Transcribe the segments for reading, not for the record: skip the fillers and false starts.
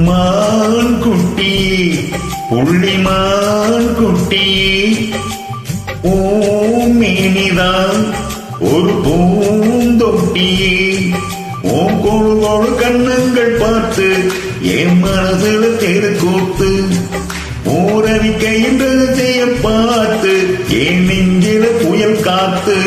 மான் குட்டி புள்ளிமான் குட்டி மேனிதான் ஒரு பூந்தொட்டியே ஓம் கொழு கொழு கண்ணங்கள் பார்த்து என் மனசுல தெருக்கூத்து ஊரவிக்கைன்றது செய்ய பார்த்து என் நெஞ்சில புயல் காத்து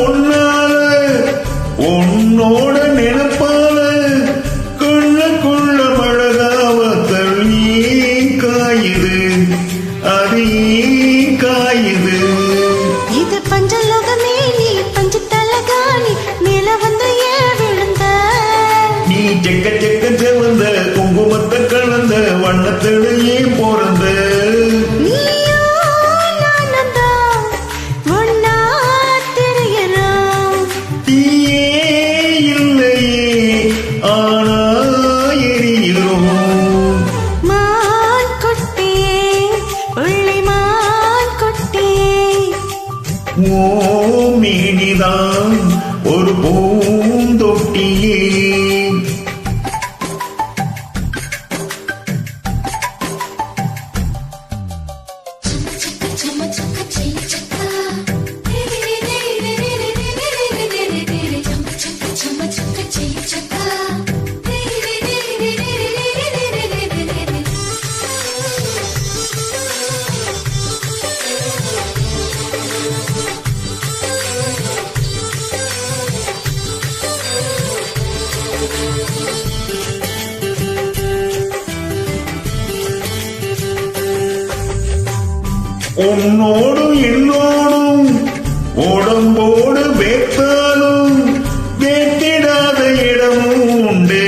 உன்னால உன்னோட நினைப்பால கொள்ள மழகாவத்தல் காயுது அது காயுது இது பஞ்சலோகமே நீ பஞ்ச தலகாணி மேல வந்து விழுந்த நீ செக்க செக்க செவந்த குங்குமத்தை கலந்த வண்ணத்திலேயே பிறந்த மேனிதான் ஒரு பூந்தொட்டியே உன்னோடும் என்னோடும் உடம்போடு வேத்தாலும் வேட்டிடாத இடமும் உண்டு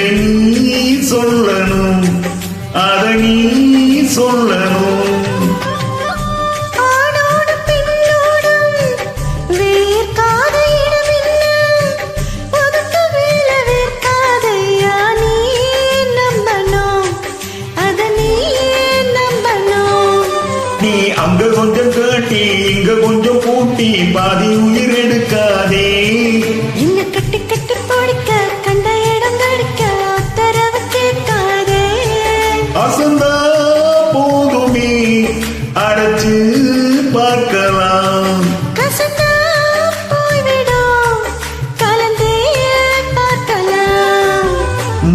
நீ சொல்லணும் அத நீ சொல்லணும் அங்க கொஞ்சம் காட்டி இங்க கொஞ்சம் கூட்டி பாதி உயிர் எடுக்காதே இங்க கட்டி கட்டி பிடிக்க கண்ட இடம் கடிக்க உத்தரவு கேட்காதே அசந்தா போதுமே அடைச்சு பார்க்கலாம் கசந்தா போய்விடும் கலந்தே பார்க்கலாம்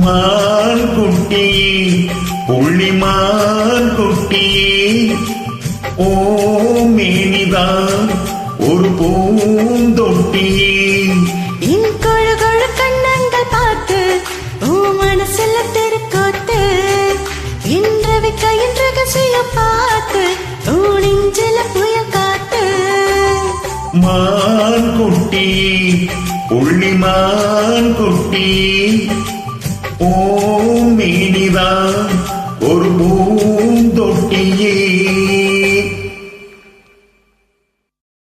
மான் குட்டி புள்ளிமான் குட்டி மேனிதான் ஒரு பூந்தொட்டியே கொழு கொழு கண்ணங்கள் பார்த்து மனசுல தெருக்கோத்து இன்று ரகசிய பார்த்து நெஞ்சில புயல் காத்து மான் குட்டி புள்ளிமான் குட்டி மேனிதான் ஒரு பூந்தொட்டியே